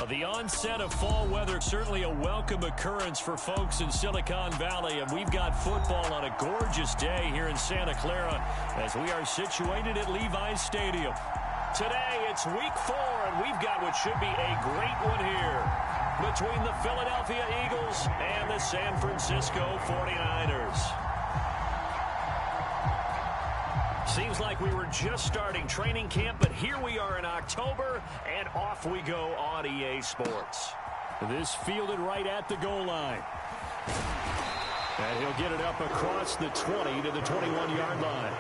The onset of fall weather, certainly a welcome occurrence for folks in Silicon Valley, and we've got football on a gorgeous day here in Santa Clara as we are situated at Levi's Stadium. Today, it's week 4, and we've got what should be a great one here between the Philadelphia Eagles and the San Francisco 49ers. Seems like we were just starting training camp, but here we are in October, and off we go on EA Sports. This fielded right at the goal line. And he'll get it up across the 20 to the 21-yard line.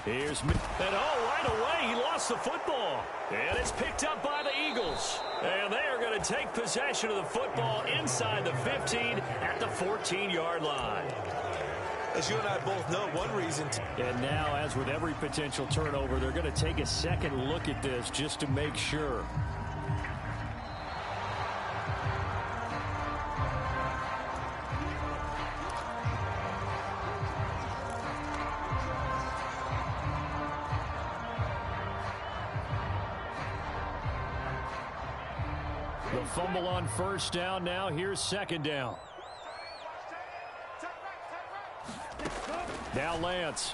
Here's and right away he lost the football, and it's picked up by the Eagles, and they are going to take possession of the football inside the 15 at the 14-yard line. As you and I both know, one reason. And now, as with every potential turnover, they're going to take a second look at this just to make sure. The fumble on first down. Now here's second down. Now Lance.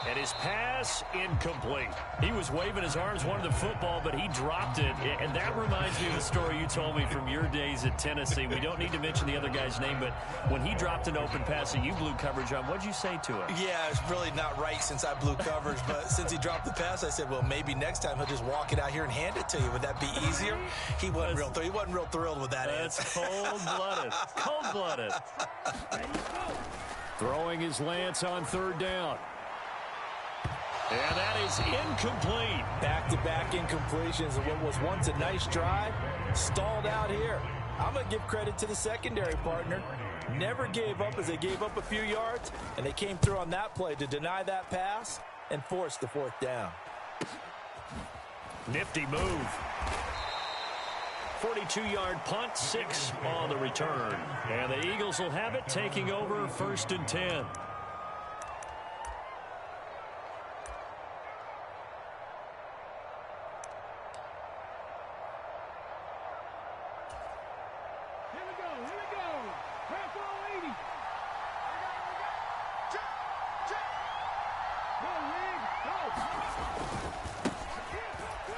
And his pass incomplete. He was waving his arms, wanted the football, but he dropped it. And that reminds me of the story you told me from your days at Tennessee. We don't need to mention the other guy's name, but when he dropped an open pass that you blew coverage on, what'd you say to him? Yeah, it's really not right since I blew coverage, but since he dropped the pass, I said, well, maybe next time he'll just walk it out here and hand it to you. Would that be easier? He wasn't real thrilled with that answer. That's cold-blooded. Cold-blooded. Throwing his Lance on third down. And that is incomplete. Back-to-back incompletions of what was once a nice drive, stalled out here. I'm going to give credit to the secondary partner. Never gave up as they gave up a few yards, and they came through on that play to deny that pass and force the fourth down. Nifty move. 42-yard punt, 6 on the return. And the Eagles will have it, taking over 1st and 10.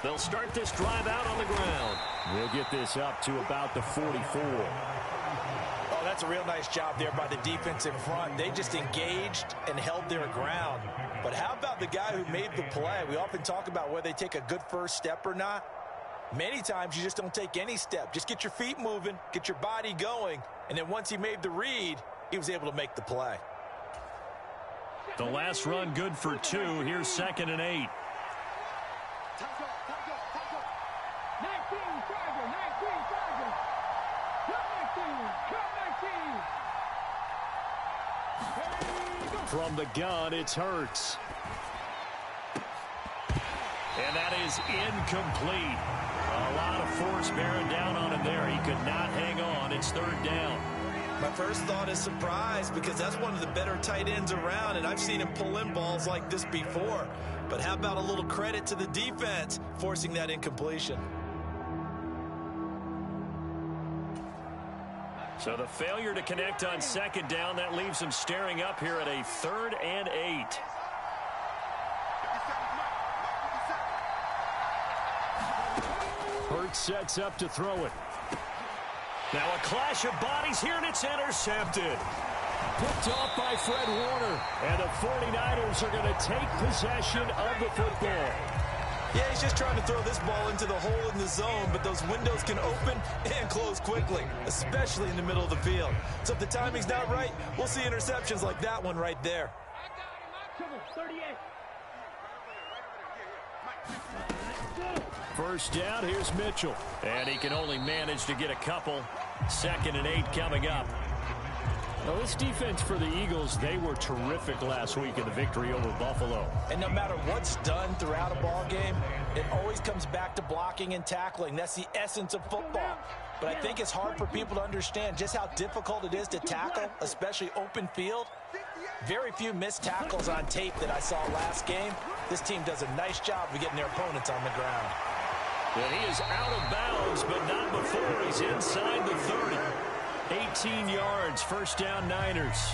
They'll start this drive out on the ground. We'll get this up to about the 44. Oh, that's a real nice job there by the defense in front. They just engaged and held their ground. But how about the guy who made the play? We often talk about whether they take a good first step or not. Many times you just don't take any step. Just get your feet moving, get your body going, and then once he made the read, he was able to make the play. The last run good for 2. Here's 2nd and 8. From the gun, it's Hurts. And that is incomplete. A lot of force bearing down on him there. He could not hang on. It's 3rd down. My first thought is surprise because that's one of the better tight ends around, and I've seen him pull in balls like this before. But how about a little credit to the defense forcing that incompletion? So the failure to connect on 2nd down, that leaves him staring up here at a 3rd and 8. Hurts sets up to throw it. Now a clash of bodies here, and it's intercepted. Picked off by Fred Warner. And the 49ers are going to take possession of the football. Yeah, he's just trying to throw this ball into the hole in the zone, but those windows can open and close quickly, especially in the middle of the field. So if the timing's not right, we'll see interceptions like that one right there. First down, here's Mitchell. And he can only manage to get a couple. 2nd and 8 coming up. Now, this defense for the Eagles, they were terrific last week in the victory over Buffalo. And no matter what's done throughout a ball game, it always comes back to blocking and tackling. That's the essence of football. But I think it's hard for people to understand just how difficult it is to tackle, especially open field. Very few missed tackles on tape that I saw last game. This team does a nice job of getting their opponents on the ground. And he is out of bounds, but not before he's inside the 30. 18 yards, first down Niners.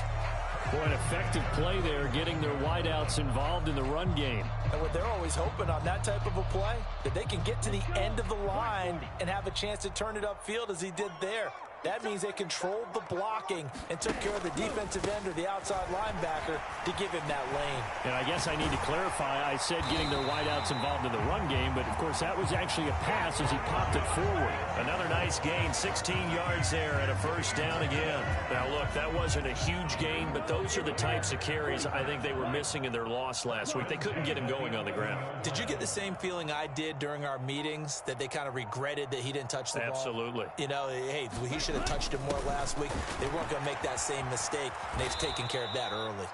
Boy, an effective play there, getting their wideouts involved in the run game. And what they're always hoping on that type of a play, that they can get to the end of the line and have a chance to turn it upfield as he did there. That means they controlled the blocking and took care of the defensive end or the outside linebacker to give him that lane. And I guess I need to clarify, I said getting their wideouts involved in the run game, but of course that was actually a pass as he popped it forward. Another nice gain, 16 yards there and a first down again. Now look, that wasn't a huge gain, but those are the types of carries I think they were missing in their loss last week. They couldn't get him going on the ground. Did you get the same feeling I did during our meetings, that they kind of regretted that he didn't touch the ball? Absolutely. You know, hey, he should have touched him more last week. They weren't going to make that same mistake, and they've taken care of that early.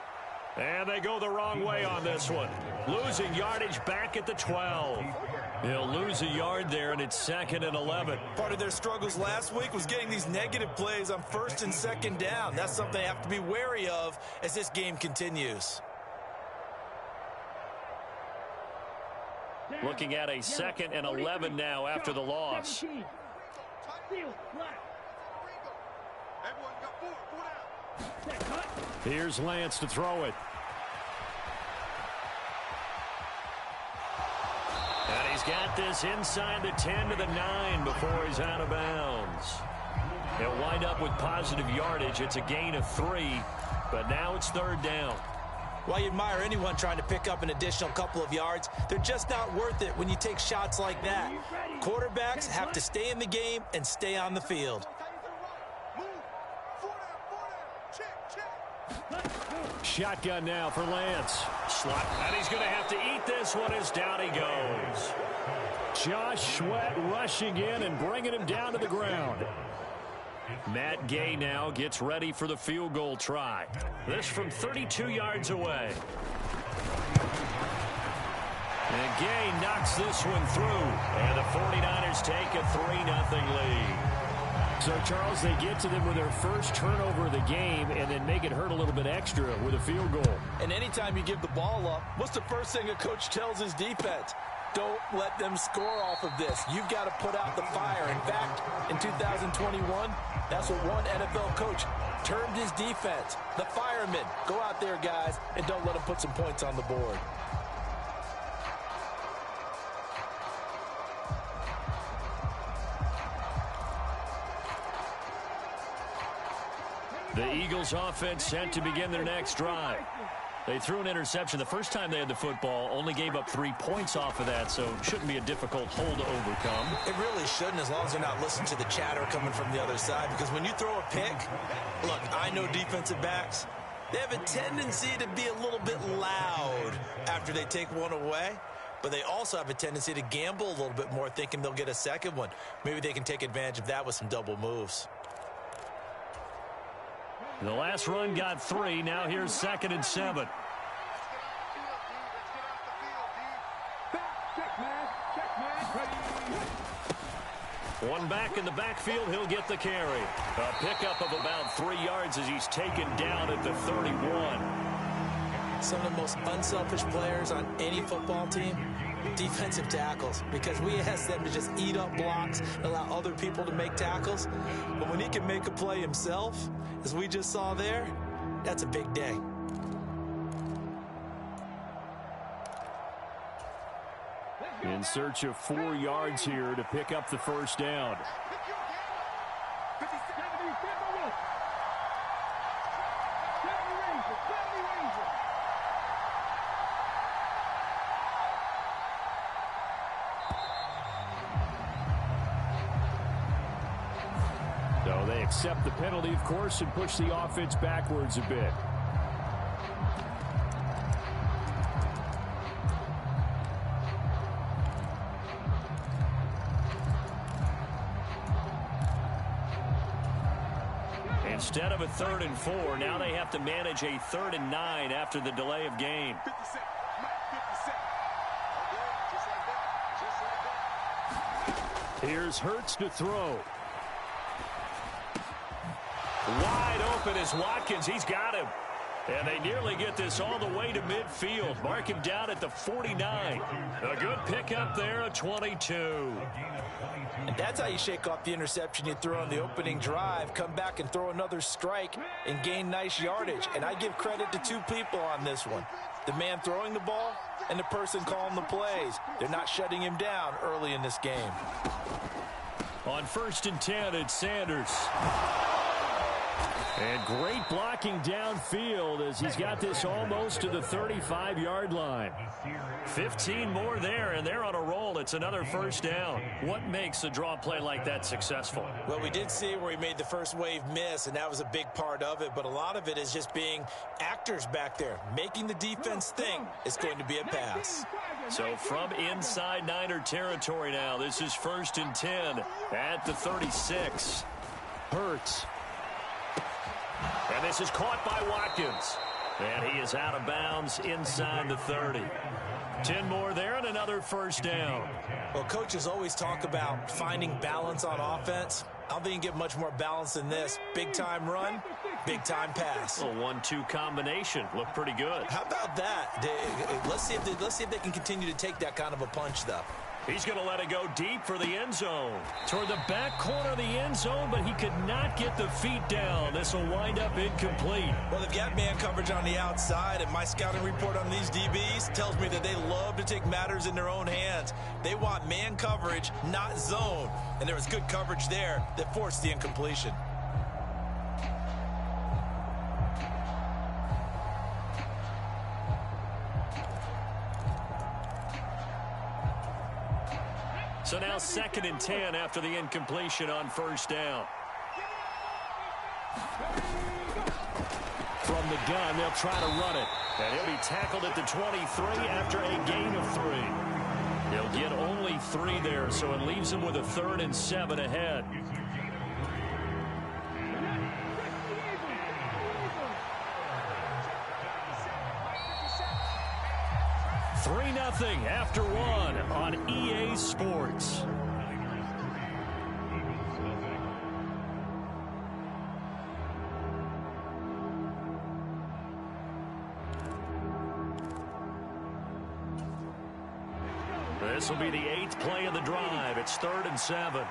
And they go the wrong way on this one. Losing yardage back at the 12. They'll lose a yard there, and it's 2nd and 11. Part of their struggles last week was getting these negative plays on 1st and 2nd down. That's something they have to be wary of as this game continues. Looking at a 2nd and 11 now after the loss. Here's Lance to throw it. And he's got this inside the 10 to the 9 before he's out of bounds. He'll wind up with positive yardage. It's a gain of 3, but now it's 3rd down. While you admire anyone trying to pick up an additional couple of yards, they're just not worth it when you take shots like that. Quarterbacks have to stay in the game and stay on the field. Shotgun now for Lance. Slot, and he's going to have to eat this one as down he goes. Josh Sweat rushing in and bringing him down to the ground. Matt Gay now gets ready for the field goal try. This from 32 yards away. And Gay knocks this one through. And the 49ers take a 3-0 lead. So, Charles, they get to them with their first turnover of the game and then make it hurt a little bit extra with a field goal. And anytime you give the ball up, what's the first thing a coach tells his defense? Don't let them score off of this. You've got to put out the fire. In fact, in 2021, that's what one NFL coach termed his defense. The firemen. Go out there, guys, and don't let them put some points on the board. The Eagles offense set to begin their next drive. They threw an interception the first time they had the football, only gave up 3 points off of that, so it shouldn't be a difficult hole to overcome. It really shouldn't, as long as they're not listening to the chatter coming from the other side, because when you throw a pick, look, I know defensive backs, they have a tendency to be a little bit loud after they take one away, but they also have a tendency to gamble a little bit more, thinking they'll get a second one. Maybe they can take advantage of that with some double moves. The last run got 3. Now here's 2nd and 7. One back in the backfield. He'll get the carry. A pickup of about 3 yards as he's taken down at the 31. Some of the most unselfish players on any football team, defensive tackles, because we ask them to just eat up blocks and allow other people to make tackles. But when he can make a play himself, as we just saw there, that's a big day. In search of 4 yards here to pick up the first down. So they accept the penalty, of course, and push the offense backwards a bit. Instead of a 3rd and 4, now they have to manage a 3rd and 9 after the delay of game. Here's Hurts to throw. Wide open is Watkins. He's got him. And they nearly get this all the way to midfield. Mark him down at the 49. A good pickup there, a 22. And that's how you shake off the interception you throw on the opening drive. Come back and throw another strike and gain nice yardage. And I give credit to two people on this one. The man throwing the ball and the person calling the plays. They're not shutting him down early in this game. On 1st and 10, it's Sanders. And great blocking downfield as he's got this almost to the 35-yard line. 15 more there, and they're on a roll. It's another 1st down. What makes a draw play like that successful? Well, we did see where he made the first wave miss, and that was a big part of it. But a lot of it is just being actors back there, making the defense think it's going to be a pass. So from inside Niner territory now, this is 1st and 10 at the 36. Hurts. And this is caught by Watkins. And he is out of bounds inside the 30. 10 more there and another 1st down. Well, coaches always talk about finding balance on offense. I don't think you can get much more balance than this. Big-time run, big-time pass. A 1-2 combination. Looked pretty good. How about that? Let's see if they can continue to take that kind of a punch, though. He's going to let it go deep for the end zone. Toward the back corner of the end zone, but he could not get the feet down. This will wind up incomplete. Well, they've got man coverage on the outside, and my scouting report on these DBs tells me that they love to take matters in their own hands. They want man coverage, not zone. And there was good coverage there that forced the incompletion. So now 2nd and 10 after the incompletion on 1st down. From the gun, they'll try to run it. And he'll be tackled at the 23 after a gain of 3. He'll get only 3 there, so it leaves him with a 3rd and 7 ahead. Nothing after 1 on EA Sports. This will be the 8th play of the drive. It's 3rd and 7.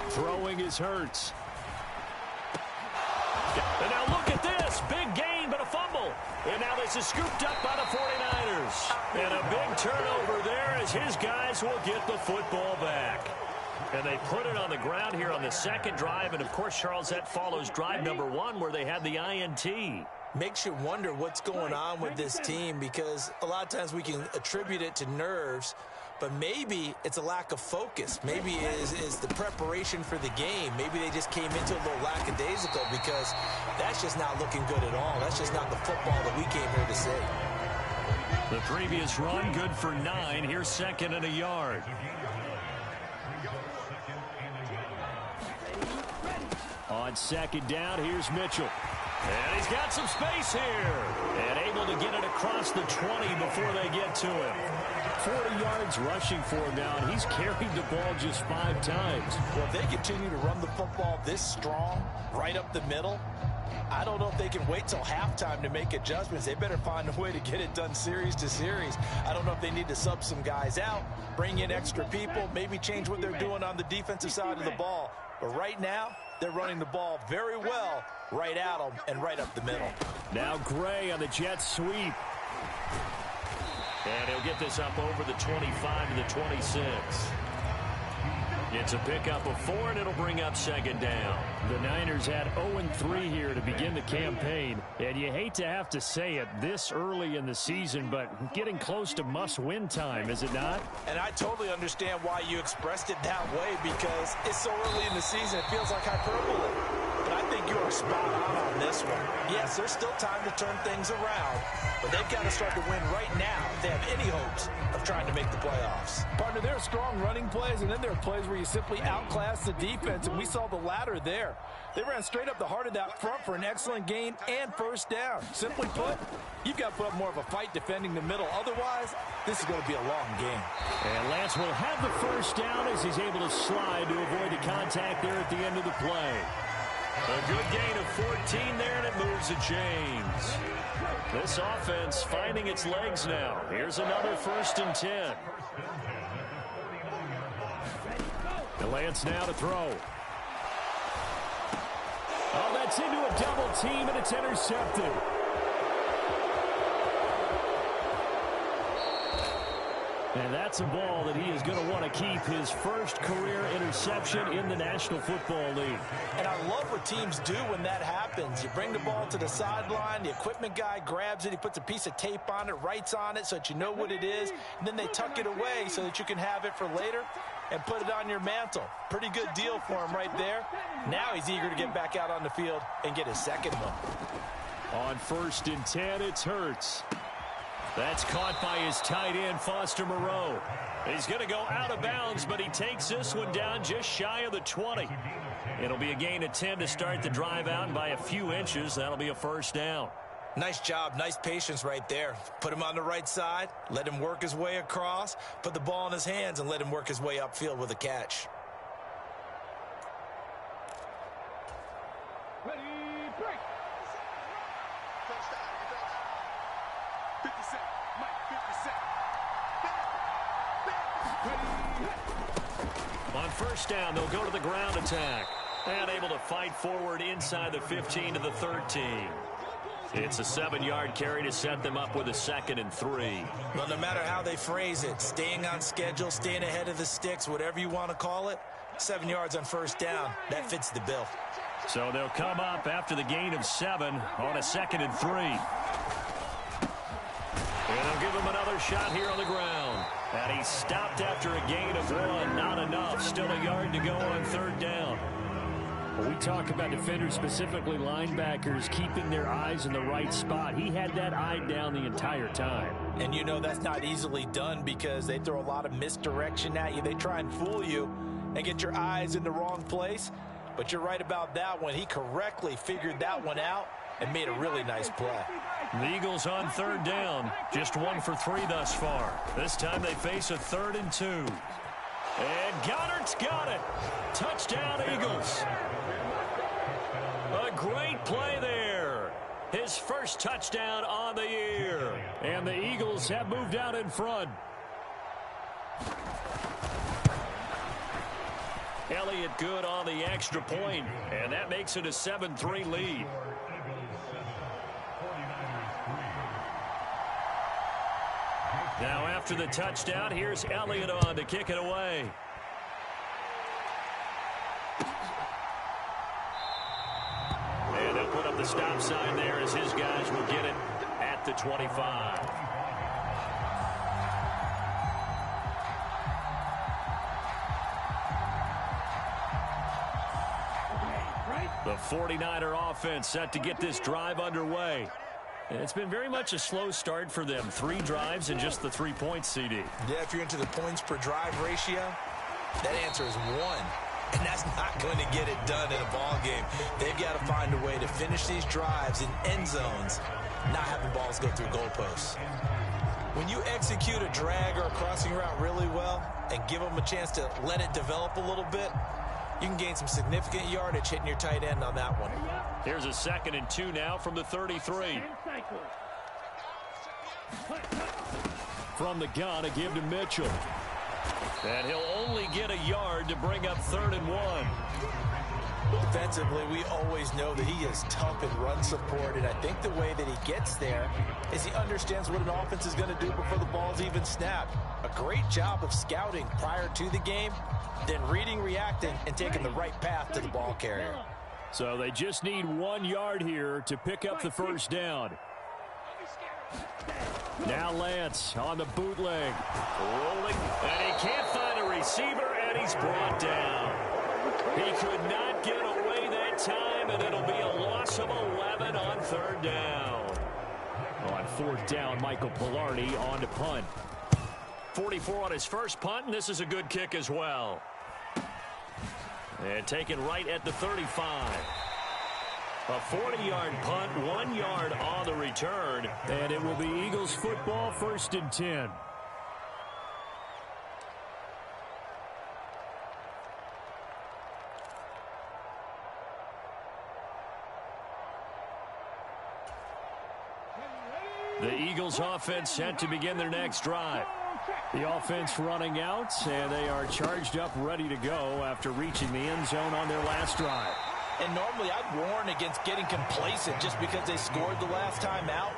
Throwing is Hurts. And now look at this. Big gain, but a fumble. And now this is scooped up by the 49ers. And a big turnover there as his guys will get the football back. And they put it on the ground here on the 2nd drive. And, of course, Charles, that follows drive number 1 where they had the INT. Makes you wonder what's going on with this team because a lot of times we can attribute it to nerves, but maybe it's a lack of focus. Maybe it is the preparation for the game. Maybe they just came into a little lackadaisical because that's just not looking good at all. That's just not the football that we came here to see. The previous run, good for 9. Here's 2nd and a yard. On 2nd down, here's Mitchell. And he's got some space here. And able to get it across the 20 before they get to him. 40 yards rushing for him now, and he's carried the ball just 5 times. Well, if they continue to run the football this strong, right up the middle, I don't know if they can wait till halftime to make adjustments. They better find a way to get it done series to series. I don't know if they need to sub some guys out, bring in extra people, maybe change what they're doing on the defensive side of the ball. But right now, they're running the ball very well right at them and right up the middle. Now Gray on the jet sweep. And he'll get this up over the 25 to the 26. It's a pickup of 4, and it'll bring up 2nd down. The Niners had 0-3 here to begin the campaign. And you hate to have to say it this early in the season, but getting close to must-win time, is it not? And I totally understand why you expressed it that way because it's so early in the season, it feels like hyperbole. But I think you are spot on this one. Yes, there's still time to turn things around, but they've got to start to win right now if they have any hopes of trying to make the playoffs. Partner, there are strong running plays, and then there are plays where you simply outclass the defense, and we saw the latter there. They ran straight up the heart of that front for an excellent gain and first down. Simply put, you've got to put up more of a fight defending the middle. Otherwise, this is going to be a long game. And Lance will have the first down as he's able to slide to avoid the contact there at the end of the play. A good gain of 14 there, and it moves the chains. This offense finding its legs now. Here's another 1st and 10. And Lance now to throw. Oh, that's into a double team, and it's intercepted. And that's a ball that he is going to want to keep, his first career interception in the National Football League. And I love what teams do when that happens. You bring the ball to the sideline, the equipment guy grabs it, he puts a piece of tape on it, writes on it so that you know what it is, and then they tuck it away so that you can have it for later and put it on your mantle. Pretty good deal for him right there. Now he's eager to get back out on the field and get his second one. On 1st and 10, it's Hurts. That's caught by his tight end, Foster Moreau. He's going to go out of bounds, but he takes this one down just shy of the 20. It'll be a gain of 10 to start the drive out, and by a few inches, that'll be a first down. Nice job, nice patience right there. Put him on the right side, let him work his way across, put the ball in his hands, and let him work his way upfield with a catch. Ready, break. Touchdown, defense. 50 Cent, Mike, 50 Cent. On first down, they'll go to the ground attack. And able to fight forward inside the 15 to the 13. It's a 7-yard carry to set them up with a 2nd and 3. Well, no matter how they phrase it, staying on schedule, staying ahead of the sticks, whatever you want to call it, 7 yards on first down, that fits the bill. So they'll come up after the gain of 7 on a 2nd and 3. And they'll give him another shot here on the ground. And he stopped after a gain of 1. Not enough. Still a yard to go on 3rd down. When we talk about defenders, specifically linebackers, keeping their eyes in the right spot, he had that eye down the entire time. And you know that's not easily done because they throw a lot of misdirection at you. They try and fool you and get your eyes in the wrong place. But you're right about that one. He correctly figured that one out and made a really nice play. The Eagles on 3rd down. Just 1 for 3 thus far. This time they face a 3rd and 2. And Goddard's got it. Touchdown, Eagles. A great play there. His first touchdown on the year. And the Eagles have moved out in front. Elliott good on the extra point, and that makes it a 7-3 lead. Now after the touchdown, here's Elliott on to kick it away. And they'll put up the stop sign there as his guys will get it at the 25. The 49er offense set to get this drive underway. And it's been very much a slow start for them. 3 drives and just the 3 points, CD. Yeah, if you're into the points per drive ratio, that answer is 1. And that's not going to get it done in a ball game. They've got to find a way to finish these drives in end zones, not having balls go through goalposts. When you execute a drag or a crossing route really well and give them a chance to let it develop a little bit, you can gain some significant yardage hitting your tight end on that one. Here's a 2nd and 2 now from the 33. From the gun, a give to Mitchell. And he'll only get a yard to bring up 3rd and 1. Defensively, we always know that he is tough in run support, and I think the way that he gets there is he understands what an offense is going to do before the ball's even snapped. A great job of scouting prior to the game, then reading, reacting, and taking the right path to the ball carrier. So they just need 1 yard here to pick up the first down. Now Lance on the bootleg. Rolling, and he can't find a receiver, and he's brought down. He could not get away that time, time, and it'll be a loss of 11 on third down. On fourth down, Michael Pilardi on to punt. 44 on his first punt, and this is a good kick as well. And taken right at the 35. A 40-yard punt, 1 yard on the return. And it will be Eagles football, 1st and 10. The Eagles offense set to begin their next drive. The offense running out, and they are charged up, ready to go after reaching the end zone on their last drive. And normally I'd warn against getting complacent just because they scored the last time out.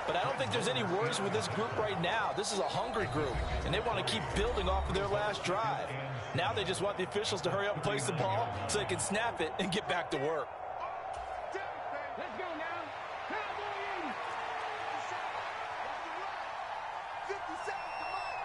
But I don't think there's any worries with this group right now. This is a hungry group, and they want to keep building off of their last drive. Now they just want the officials to hurry up and place the ball so they can snap it and get back to work. Let's go now. Cowboys. 57. Come on.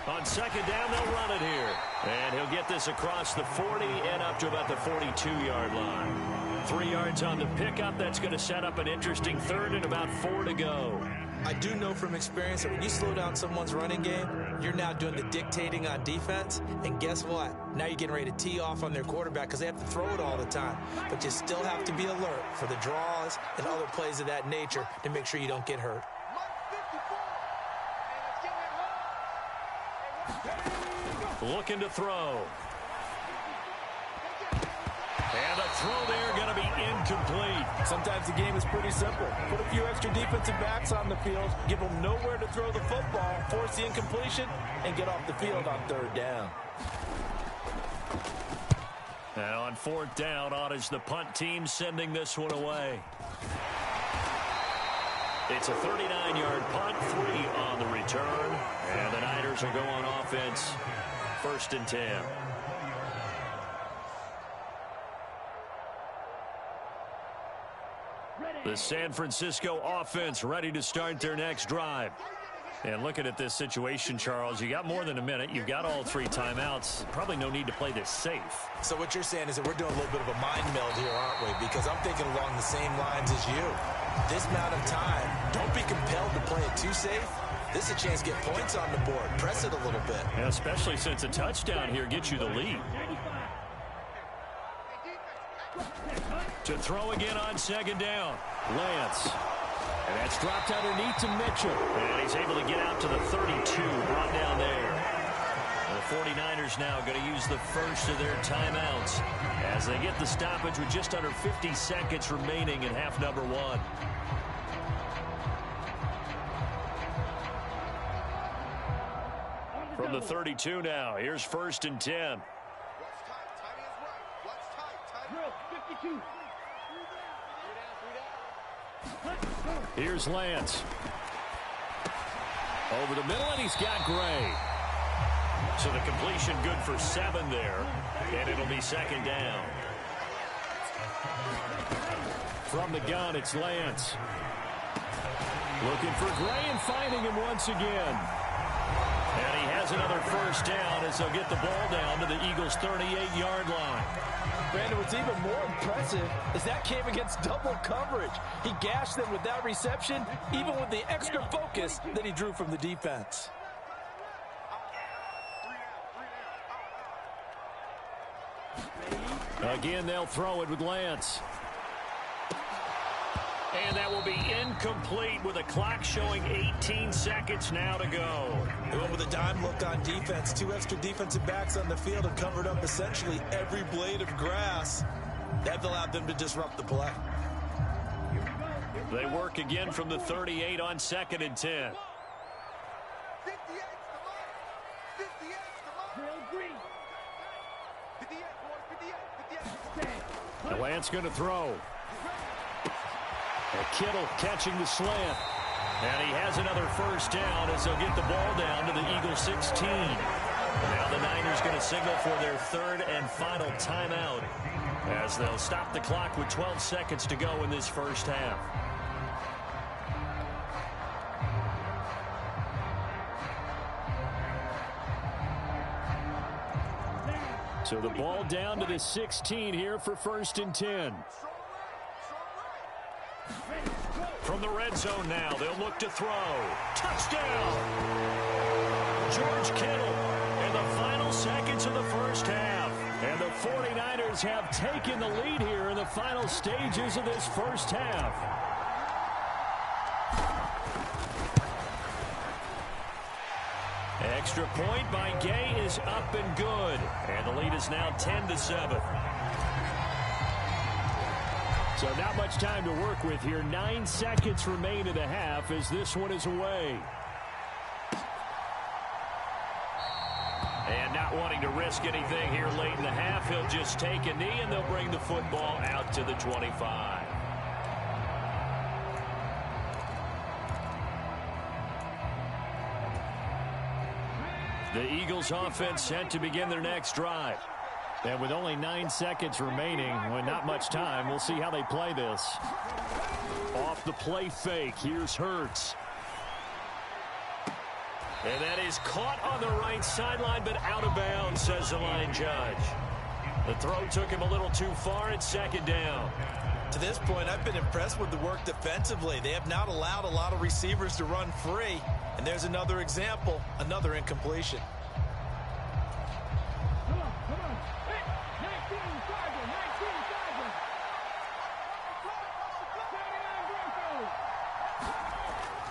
57. On second down, they'll run it here. And he'll get this across the 40 and up to about the 42-yard line. 3 yards on the pickup. That's going to set up an interesting third and about 4 to go. I do know from experience that when you slow down someone's running game, you're now doing the dictating on defense. And guess what? Now you're getting ready to tee off on their quarterback because they have to throw it all the time. But you still have to be alert for the draws and other plays of that nature to make sure you don't get hurt. Looking to throw. And the throw there going to be incomplete. Sometimes the game is pretty simple. Put a few extra defensive backs on the field, give them nowhere to throw the football, force the incompletion, and get off the field on third down. And on fourth down, is the punt team sending this one away. It's a 39-yard punt, 3 on the return. And the Niners are going offense, 1st and 10. The San Francisco offense ready to start their next drive. And looking at this situation, Charles, you got more than a minute. You've got all 3 timeouts. Probably no need to play this safe. So what you're saying is that we're doing a little bit of a mind meld here, aren't we? Because I'm thinking along the same lines as you. This amount of time, don't be compelled to play it too safe. This is a chance to get points on the board. Press it a little bit. Yeah, especially since a touchdown here gets you the lead. To throw again on second down. Lance. And that's dropped underneath to Mitchell. And he's able to get out to the 32, brought down there. The 49ers now going to use the first of their timeouts as they get the stoppage with just under 50 seconds remaining in half number 1. From the 32 now, here's 1st and 10. Here's Lance. Over the middle, and he's got Gray. So the completion good for 7 there, and it'll be second down. From the gun, it's Lance. Looking for Gray and finding him once again. And he has another first down as they'll get the ball down to the Eagles' 38-yard line. Brandon, what's even more impressive is that came against double coverage. He gashed them with that reception, even with the extra focus that he drew from the defense. Again, they'll throw it with Lance. And that will be incomplete with a clock showing 18 seconds now to go. They went with a dime look on defense. 2 extra defensive backs on the field and covered up essentially every blade of grass. That allowed them to disrupt the play. They work again from the 38 on 2nd and 10. The Lance going to throw. And Kittle catching the slant. And he has another first down as they'll get the ball down to the Eagles 16. Now the Niners going to signal for their 3rd and final timeout as they'll stop the clock with 12 seconds to go in this first half. So the ball down to the 16 here for 1st and 10. From the red zone now, they'll look to throw. Touchdown! George Kittle in the final seconds of the first half. And the 49ers have taken the lead here in the final stages of this first half. Extra point by Gay is up and good. And the lead is now 10-7. So not much time to work with here. 9 seconds remain in the half as this one is away. And not wanting to risk anything here late in the half, he'll just take a knee and they'll bring the football out to the 25. The Eagles offense set to begin their next drive. And with only 9 seconds remaining, with not much time, we'll see how they play this. Off the play fake, here's Hurts. And that is caught on the right sideline, but out of bounds, says the line judge. The throw took him a little too far. It's 2nd down. To this point, I've been impressed with the work defensively. They have not allowed a lot of receivers to run free. And there's another example, another incompletion.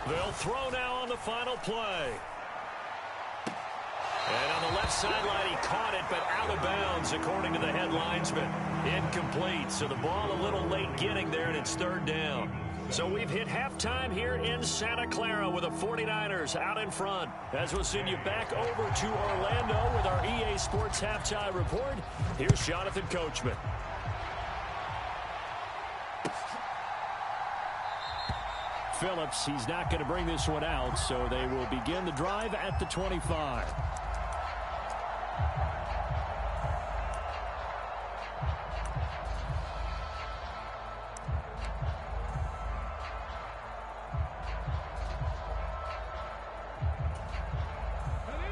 They'll throw now on the final play. And on the left sideline, he caught it, but out of bounds, according to the head linesman. Incomplete, so the ball a little late getting there, and it's 3rd down. So we've hit halftime here in Santa Clara with the 49ers out in front. As we'll send you back over to Orlando with our EA Sports Halftime Report, here's Jonathan Coachman. Phillips, he's not going to bring this one out, so they will begin the drive at the 25.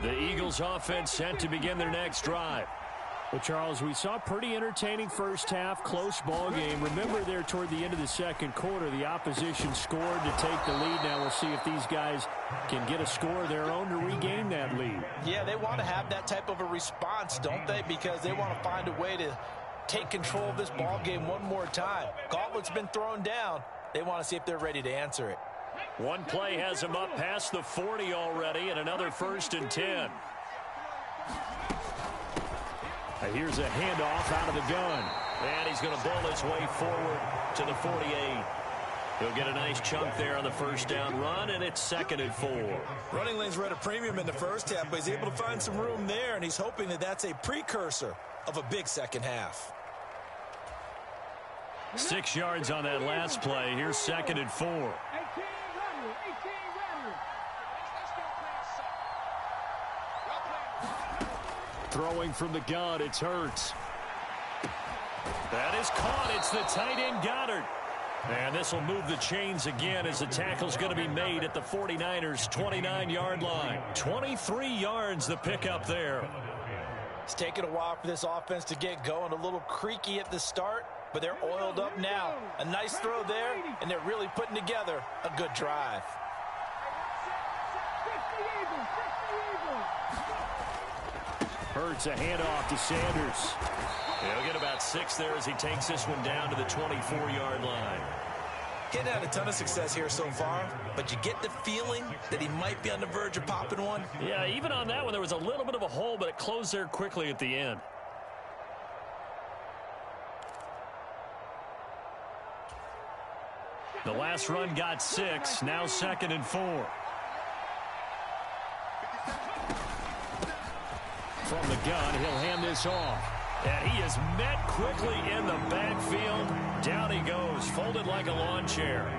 The Eagles offense set to begin their next drive. Well, Charles, we saw a pretty entertaining first half, close ball game. Remember there toward the end of the second quarter, the opposition scored to take the lead. Now we'll see if these guys can get a score of their own to regain that lead. Yeah, they want to have that type of a response, don't they? Because they want to find a way to take control of this ball game one more time. Gauntlet's been thrown down. They want to see if they're ready to answer it. One play has him up past the 40 already, and another 1st and 10. Here's a handoff out of the gun. And he's going to bowl his way forward to the 48. He'll get a nice chunk there on the first down run, and it's 2nd and 4. Running lanes were at a premium in the first half, but he's able to find some room there, and he's hoping that that's a precursor of a big second half. 6 yards on that last play. Here's 2nd and 4. Throwing from the gun, it's Hurts. That is caught. It's the tight end Goddard. And this will move the chains again as the tackle's going to be made at the 49ers' 29-yard line. 23 yards the pickup there. It's taken a while for this offense to get going. A little creaky at the start, but they're oiled up now. A nice throw there, and they're really putting together a good drive. Hurts a handoff to Sanders. He'll get about 6 there as he takes this one down to the 24-yard line. He hadn't had a ton of success here so far, but you get the feeling that he might be on the verge of popping one. Yeah, even on that one, there was a little bit of a hole, but it closed there quickly at the end. The last run got 6, now 2nd and 4. From the gun, he'll hand this off. And he is met quickly in the backfield. Down he goes, folded like a lawn chair.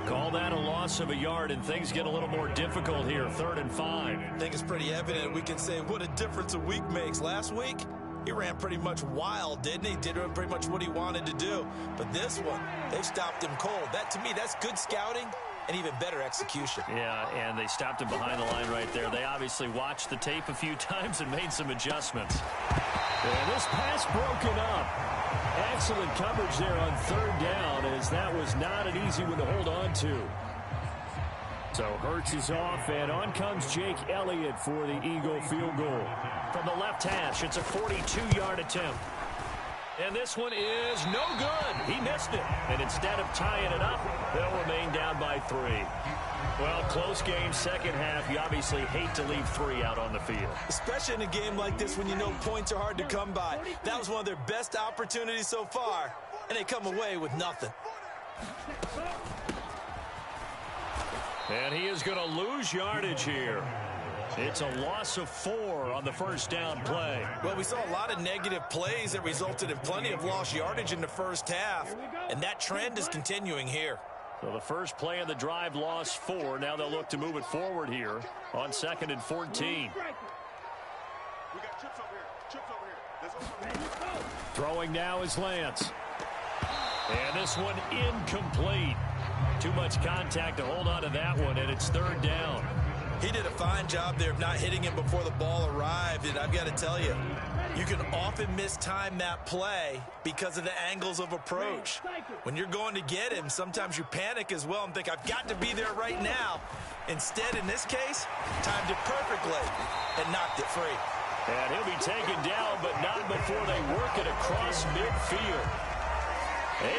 Call that a loss of a yard, and things get a little more difficult here. 3rd and 5. I think it's pretty evident. We can say what a difference a week makes. Last week, he ran pretty much wild, didn't he? Did pretty much what he wanted to do. But this one, they've stopped him cold. That, to me, that's good scouting and even better execution. Yeah, and they stopped him behind the line right there. They obviously watched the tape a few times and made some adjustments. And this pass broken up. Excellent coverage there on third down, as that was not an easy one to hold on to. So Hurts is off, and on comes Jake Elliott for the Eagle field goal. From the left hash, it's a 42-yard attempt. And this one is no good. He missed it. And instead of tying it up, they'll remain down by 3. Well, close game, second half. You obviously hate to leave 3 out on the field. Especially in a game like this when you know points are hard to come by. That was one of their best opportunities so far, and they come away with nothing. And he is going to lose yardage here. It's a loss of 4 on the first down play. Well, we saw a lot of negative plays that resulted in plenty of lost yardage in the first half, and that trend is continuing here. So the first play of the drive lost 4. Now they'll look to move it forward here on 2nd and 14. Throwing now is Lance. And this one incomplete. Too much contact to hold on to that one, and it's third down. He did a fine job there of not hitting him before the ball arrived, and I've got to tell you, you can often mistime that play because of the angles of approach. When you're going to get him, sometimes you panic as well and think, I've got to be there right now. Instead, in this case, timed it perfectly and knocked it free. And he'll be taken down, but not before they work it across midfield.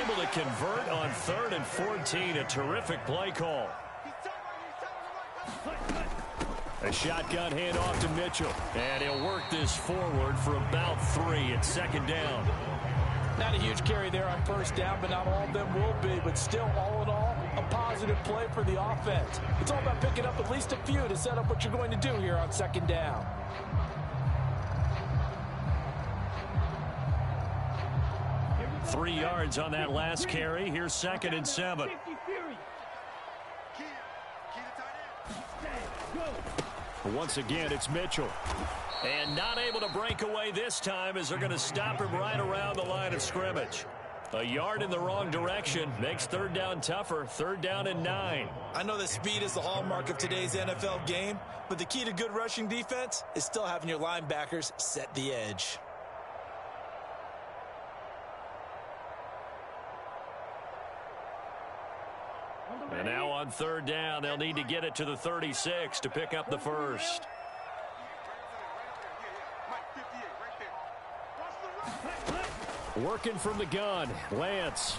Able to convert on 3rd and 14, a terrific play call. A shotgun handoff to Mitchell. And he'll work this forward for about 3 at second down. Not a huge carry there on first down, but not all of them will be. But still, all in all, a positive play for the offense. It's all about picking up at least a few to set up what you're going to do here on second down. Three yards on that last carry. Here's 2nd and 7. Once again, it's Mitchell. And not able to break away this time as they're going to stop him right around the line of scrimmage. A yard in the wrong direction makes third down tougher. 3rd down and 9. I know that speed is the hallmark of today's NFL game, but the key to good rushing defense is still having your linebackers set the edge. And now on 3rd down, they'll need to get it to the 36 to pick up the first. Working from the gun, Lance.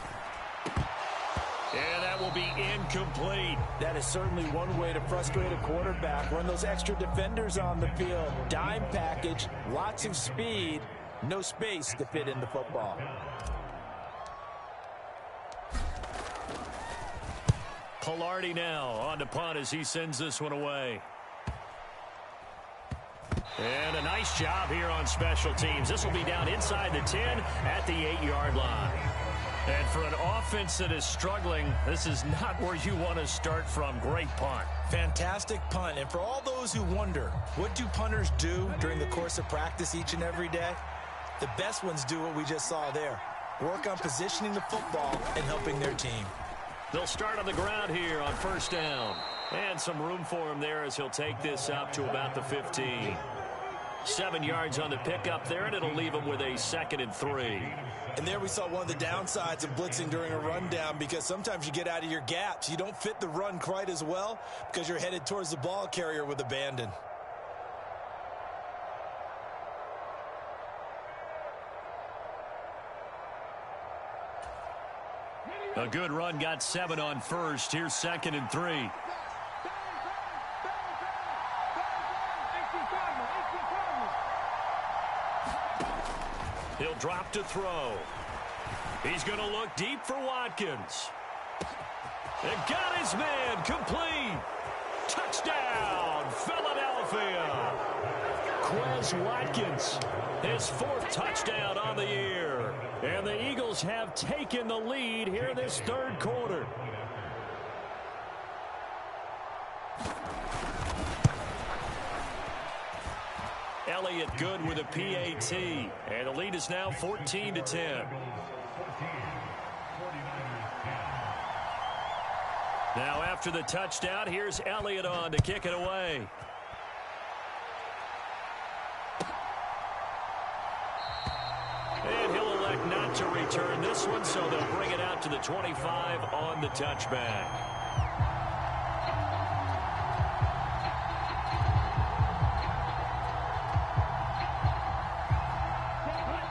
And that will be incomplete. That is certainly one way to frustrate a quarterback. Run those extra defenders on the field. Dime package, lots of speed, no space to fit in the football. Pilardi now on to punt as he sends this one away. And a nice job here on special teams. This will be down inside the 10 at the 8-yard line. And for an offense that is struggling, this is not where you want to start from. Great punt. Fantastic punt. And for all those who wonder, what do punters do during the course of practice each and every day? The best ones do what we just saw there. Work on positioning the football and helping their team. They'll start on the ground here on 1st down. And some room for him there as he'll take this up to about the 15. 7 yards on the pickup there, and it'll leave him with a 2nd and 3. And there we saw one of the downsides of blitzing during a rundown, because sometimes you get out of your gaps. You don't fit the run quite as well because you're headed towards the ball carrier with abandon. A good run, got 7 on first. Here's 2nd and 3. He'll drop to throw. He's going to look deep for Watkins. And got his man complete. Touchdown, Philadelphia. Quez Watkins. His 4th touchdown on the year. And the Eagles have taken the lead here in this 3rd quarter. Elliott good with a PAT. And the lead is now 14-10. Now after the touchdown, here's Elliott on to kick it away. not to return this one, so they'll bring it out to the 25 on the touchback.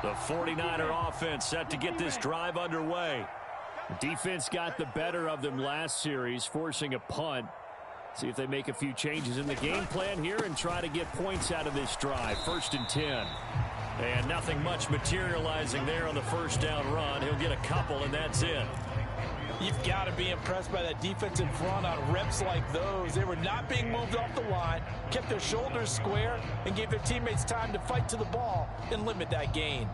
The 49er offense set to get this drive underway. The defense got the better of them last series, forcing a punt. See if they make a few changes in the game plan here and try to get points out of this drive. 1st and 10. And nothing much materializing there on the first down run. He'll get a couple, and that's it. You've got to be impressed by that defensive front on reps like those. They were not being moved off the line, kept their shoulders square, and gave their teammates time to fight to the ball and limit that gain.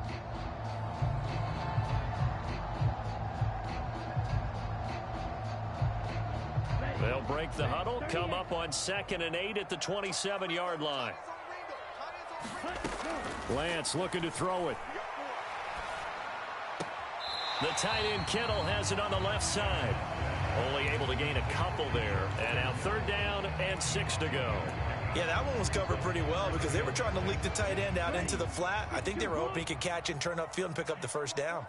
They'll break the huddle, come up on 2nd and 8 at the 27-yard line. Lance looking to throw it. The tight end Kittle has it on the left side. Only able to gain a couple there. And now 3rd down and 6 to go. Yeah, that one was covered pretty well because they were trying to leak the tight end out into the flat. I think they were hoping he could catch and turn upfield and pick up the first down.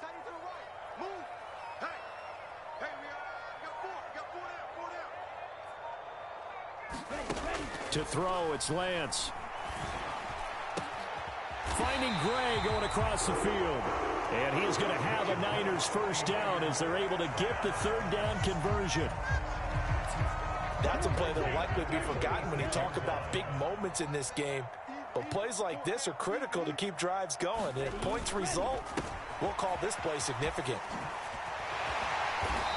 To throw, it's Lance. Finding Gray going across the field. And he is going to have a Niners first down as they're able to get the 3rd down conversion. That's a play that will likely be forgotten when you talk about big moments in this game. But plays like this are critical to keep drives going. And if points result, we'll call this play significant.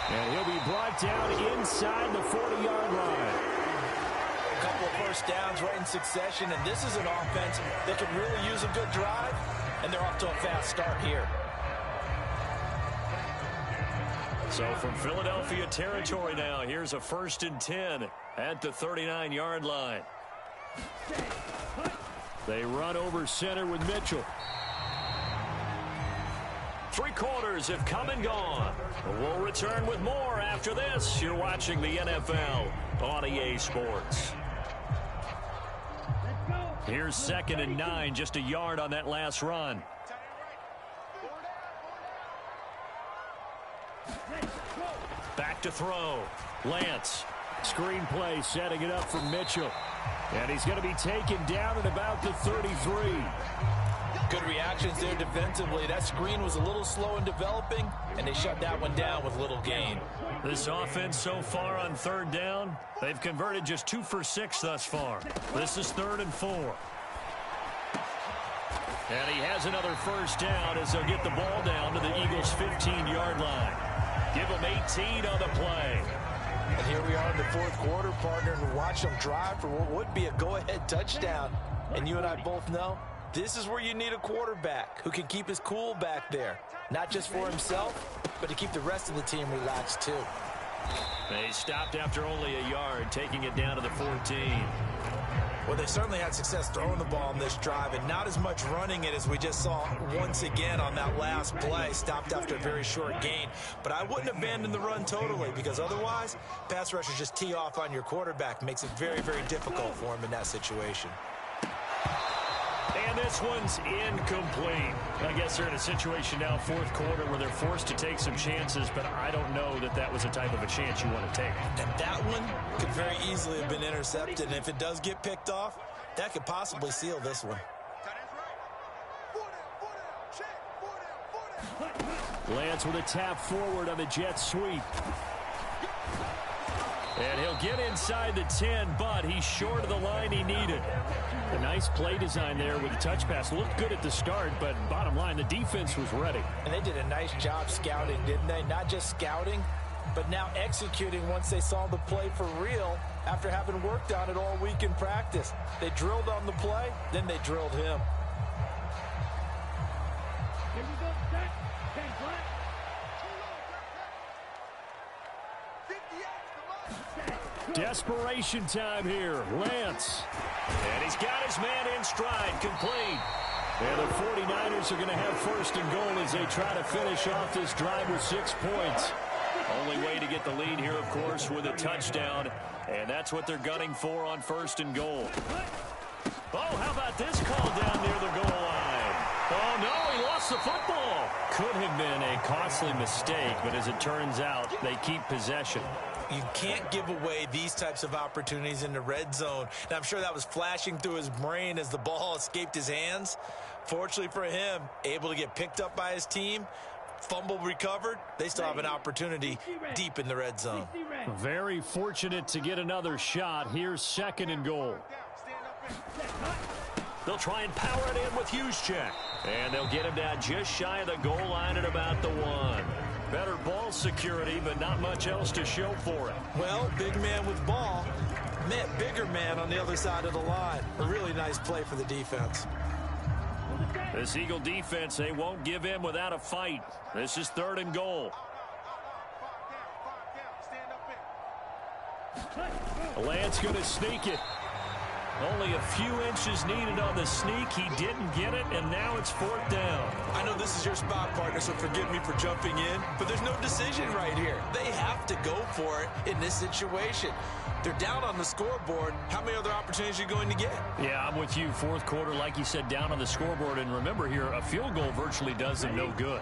And he'll be brought down inside the 40-yard line. A couple of first downs right in succession, and this is an offense that can really use a good drive, and they're off to a fast start here. So from Philadelphia territory now, here's a 1st and 10 at the 39-yard line. They run over center with Mitchell. 3 quarters have come and gone. We'll return with more after this. You're watching the NFL on EA Sports. Here's 2nd and 9, just a yard on that last run. Back to throw. Lance. Screen play, setting it up for Mitchell. And he's going to be taken down at about the 33. Good reactions there defensively. That screen was a little slow in developing, and they shut that one down with little gain. This offense so far on 3rd down, they've converted just 2 for 6 thus far. This is 3rd and 4. And he has another first down as they'll get the ball down to the Eagles' 15-yard line. Give them 18 on the play. And here we are in the 4th quarter, partner, and watch them drive for what would be a go-ahead touchdown. And you and I both know this is where you need a quarterback who can keep his cool back there. Not just for himself, but to keep the rest of the team relaxed too. They stopped after only a yard, taking it down to the 14. Well, they certainly had success throwing the ball on this drive and not as much running it as we just saw once again on that last play. Stopped after a very short gain. But I wouldn't abandon the run totally because otherwise, pass rushers just tee off on your quarterback. Makes it very, very difficult for him in that situation. And this one's incomplete. I guess they're in a situation now, 4th quarter, where they're forced to take some chances, but I don't know that that was the type of a chance you want to take. And that one could very easily have been intercepted, and if it does get picked off, that could possibly seal this one. Lance with a tap forward on the jet sweep. And he'll get inside the 10, but he's short of the line he needed. A nice play design there with the touch pass. Looked good at the start, but bottom line, the defense was ready. And they did a nice job scouting, didn't they? Not just scouting, but now executing once they saw the play for real after having worked on it all week in practice. They drilled on the play, then they drilled him. Desperation time here. Lance. And he's got his man in stride, complete. And the 49ers are going to have 1st and goal as they try to finish off this drive with 6 points. Only way to get the lead here, of course, with a touchdown. And that's what they're gunning for on 1st and goal. Oh, how about this call down near the goal line? Oh, no, he lost the football. Could have been a costly mistake, but as it turns out, they keep possession. You can't give away these types of opportunities in the red zone. And I'm sure that was flashing through his brain as the ball escaped his hands. Fortunately for him, able to get picked up by his team, fumble recovered. They still have an opportunity deep in the red zone. Very fortunate to get another shot. Here's 2nd and goal. They'll try and power it in with Juszczyk. And they'll get him down just shy of the goal line at about the 1. Better ball security, but not much else to show for it. Well, big man with ball met bigger man on the other side of the line. A really nice play for the defense. This Eagle defense, they won't give in without a fight. This is 3rd and goal. Lance going to sneak it. Only a few inches needed on the sneak. He didn't get it, and now it's 4th down. I know this is your spot, partner, so forgive me for jumping in, but there's no decision right here. They have to go for it in this situation. They're down on the scoreboard. How many other opportunities are you going to get? Yeah, I'm with you. 4th quarter, like you said, down on the scoreboard. And remember here, a field goal virtually does them no good.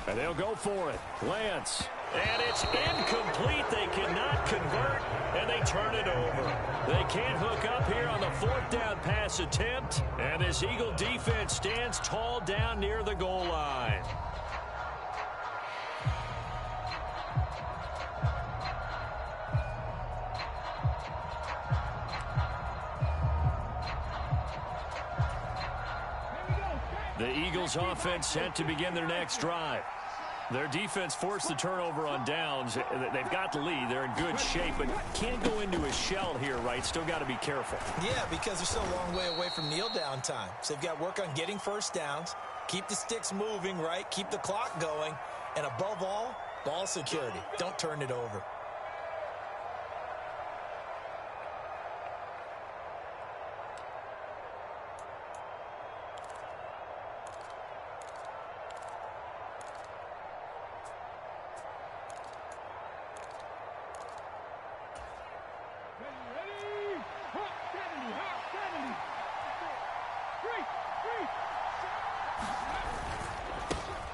And they'll go for it. Lance. And it's incomplete. They cannot convert, and they turn it over. They can't hook up here on the 4th down pass attempt, and this Eagle defense stands tall down near the goal line. The Eagles offense set to begin their next drive. Their defense forced the turnover on downs. They've got the lead. They're in good shape, but can't go into a shell here, right? Still got to be careful. Yeah, because they're still a long way away from kneel down time. So they've got to work on getting first downs, keep the sticks moving, right? Keep the clock going, and above all, ball security. Don't turn it over.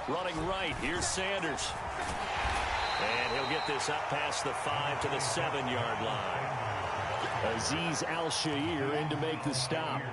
Running right, here's Sanders. And he'll get this up past the 5 to the 7-yard line. Azeez Al-Shaair in to make the stop.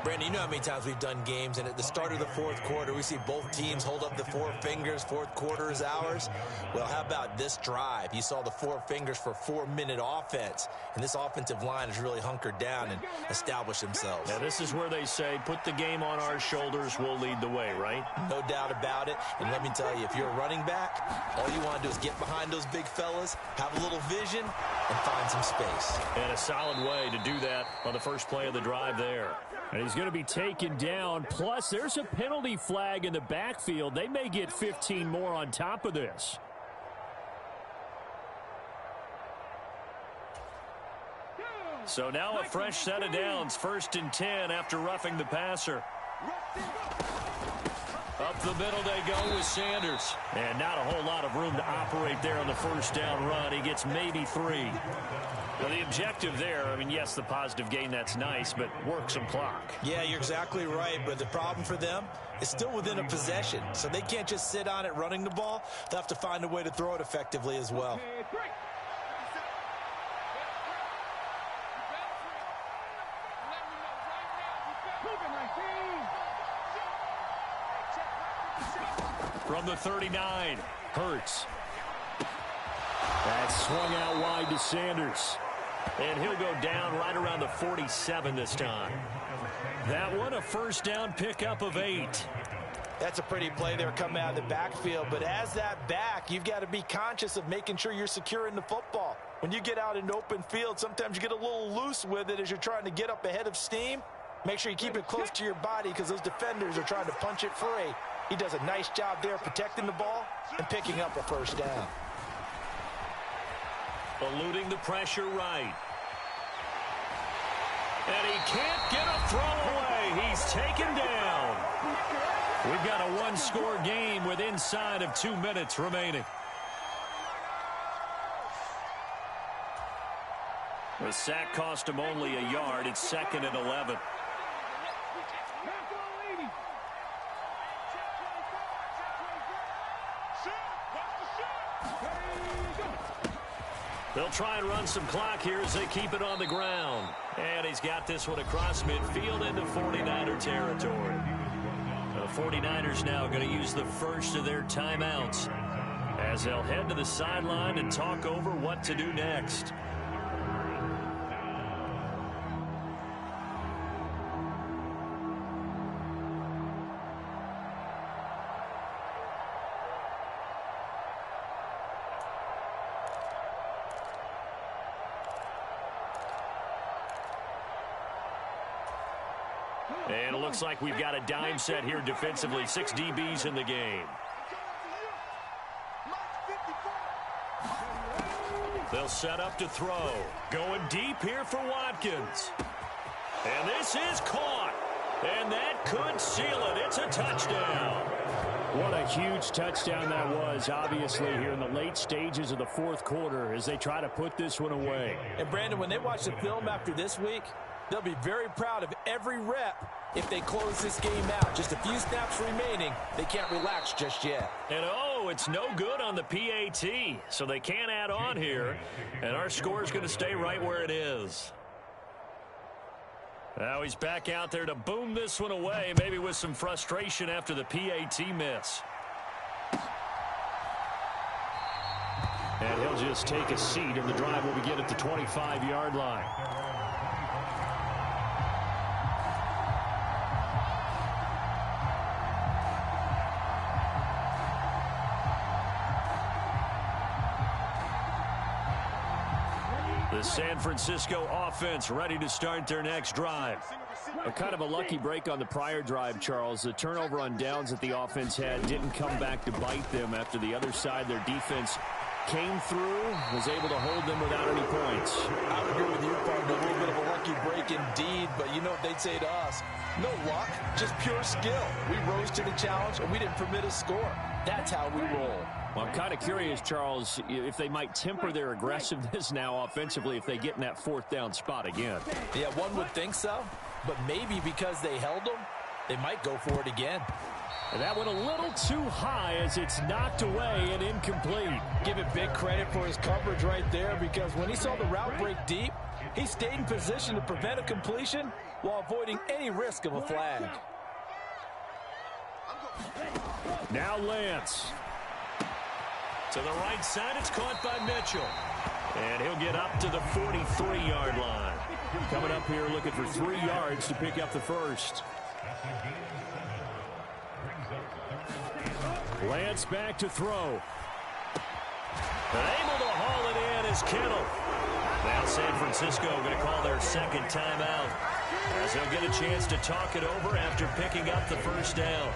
Brandon, you know how many times we've done games, and at the start of the 4th quarter, we see both teams hold up the 4 fingers, 4th quarter is ours. Well, how about this drive? You saw the 4 fingers for 4-minute offense, and this offensive line has really hunkered down and established themselves. Now, this is where they say, put the game on our shoulders, we'll lead the way, right? No doubt about it, and let me tell you, if you're a running back, all you want to do is get behind those big fellas, have a little vision, and find some space. And a solid way to do that on the first play of the drive there. And he's going to be taken down. Plus, there's a penalty flag in the backfield. They may get 15 more on top of this. So now a fresh set of downs. 1st and 10 after roughing the passer. Up the middle they go with Sanders. And not a whole lot of room to operate there on the 1st down run. He gets maybe 3. Well, the objective there, I mean, yes, the positive gain, that's nice, but work some clock. Yeah, you're exactly right, but the problem for them is still within a possession, so they can't just sit on it running the ball. They'll have to find a way to throw it effectively as well. From the 39, Hurts. That swung out wide to Sanders. and he'll go down right around the 47 this time. That one a 1st down pickup of 8. That's a pretty play there coming out of the backfield, but as that back, you've got to be conscious of making sure you're securing the football. When you get out in open field, sometimes you get a little loose with it as you're trying to get up ahead of steam. Make sure you keep it close to your body because those defenders are trying to punch it free. He does a nice job there protecting the ball and picking up a 1st down. Eluding the pressure right. And he can't get a throw away. He's taken down. We've got a one-score game with inside of 2 minutes remaining. The sack cost him only a yard. It's 2nd and 11. They'll try and run some clock here as they keep it on the ground. And he's got this one across midfield into 49er territory. The 49ers now going to use the first of their timeouts as they'll head to the sideline and talk over what to do next. And it looks like we've got a dime set here defensively. 6 DBs in the game. They'll set up to throw. Going deep here for Watkins. And this is caught. And that could seal it. It's a touchdown. What a huge touchdown that was, obviously, here in the late stages of the fourth quarter as they try to put this one away. And, Brandon, when they watch the film after this week, they'll be very proud of every rep if they close this game out. Just a few snaps remaining. They can't relax just yet. And, oh, it's no good on the PAT, so they can't add on here. And our score is going to stay right where it is. Now he's back out there to boom this one away, maybe with some frustration after the PAT miss. And he'll just take a seat, and the drive will begin at the 25-yard line. The San Francisco offense ready to start their next drive. A kind of a lucky break on the prior drive, Charles. The turnover on downs that the offense had didn't come back to bite them after the other side. Their defense came through, was able to hold them without any points. I would agree with you, partner. A little bit of a lucky break indeed, but you know what they'd say to us? No luck, just pure skill. We rose to the challenge, and we didn't permit a score. That's how we roll. Well, I'm kind of curious, Charles, if they might temper their aggressiveness now offensively if they get in that fourth down spot again. Yeah, one would think so, but maybe because they held them, they might go for it again. And that went a little too high as it's knocked away and incomplete. Give it big credit for his coverage right there, because when he saw the route break deep, he stayed in position to prevent a completion while avoiding any risk of a flag. Now Lance. To the right side, it's caught by Mitchell. And he'll get up to the 43-yard line. Coming up here looking for 3 yards to pick up the first. Lance back to throw. And able to haul it in is Kittle. Now San Francisco going to call their second timeout as they'll get a chance to talk it over after picking up the first down.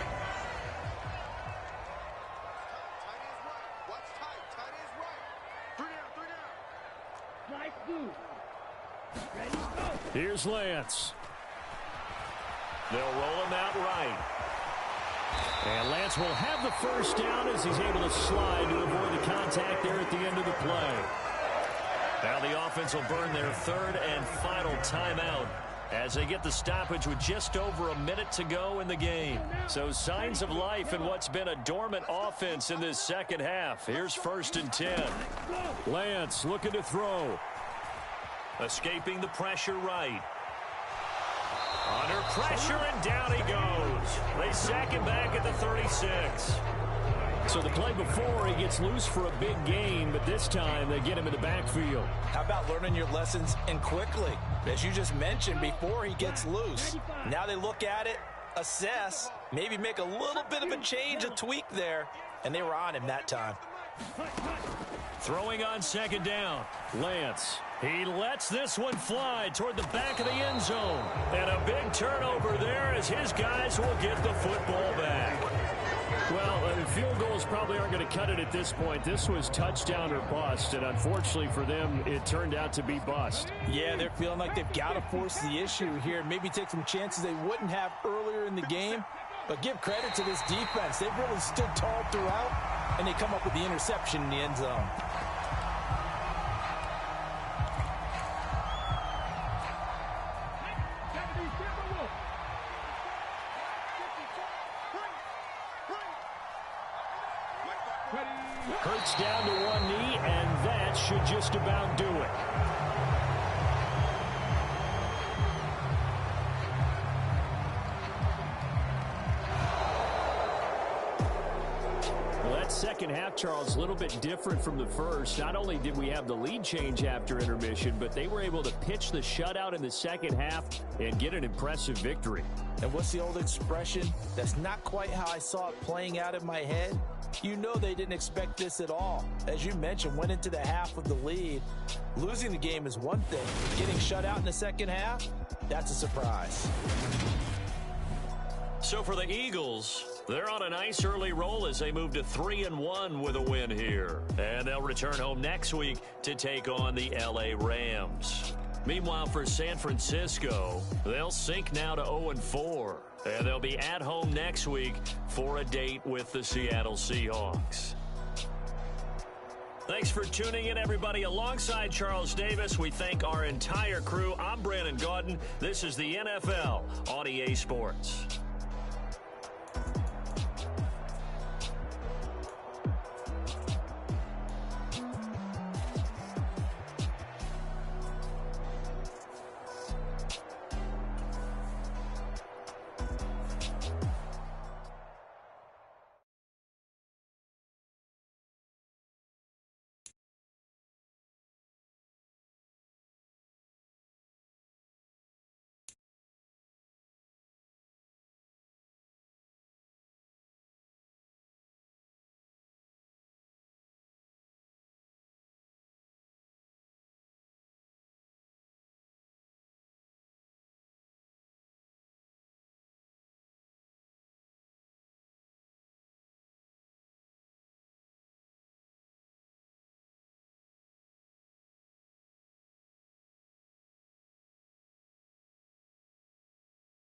Here's Lance. They'll roll him out right. And Lance will have the first down as he's able to slide to avoid the contact there at the end of the play. Now the offense will burn their third and final timeout as they get the stoppage with just over a minute to go in the game. So signs of life in what's been a dormant offense in this second half. Here's 1st and 10. Lance looking to throw. Escaping the pressure right. Under pressure, and down he goes. They sack him back at the 36. So the play before, he gets loose for a big gain, but this time they get him in the backfield. How about learning your lessons and quickly? As you just mentioned, before he gets loose. Now they look at it, assess, maybe make a little bit of a change, a tweak there, and they were on him that time. Throwing on 2nd down. Lance. He lets this one fly toward the back of the end zone. And a big turnover there as his guys will get the football back. Well, field goals probably aren't going to cut it at this point. This was touchdown or bust, and unfortunately for them, it turned out to be bust. Yeah, they're feeling like they've got to force the issue here. Maybe take some chances they wouldn't have earlier in the game. But give credit to this defense. They've really stood tall throughout, and they come up with the interception in the end zone. Hurts down to one knee, and that should just about do it. Second half, Charles, a little bit different from the first. Not only did we have the lead change after intermission, but they were able to pitch the shutout in the second half and get an impressive victory. And what's the old expression? That's not quite how I saw it playing out in my head. You know they didn't expect this at all. As you mentioned, went into the half with the lead. Losing the game is one thing. Getting shut out in the second half, that's a surprise. So for the Eagles, they're on a nice early roll as they move to 3-1 with a win here. And they'll return home next week to take on the LA Rams. Meanwhile, for San Francisco, they'll sink now to 0-4. And they'll be at home next week for a date with the Seattle Seahawks. Thanks for tuning in, everybody. Alongside Charles Davis, we thank our entire crew. I'm Brandon Gaudin. This is the NFL on EA Sports.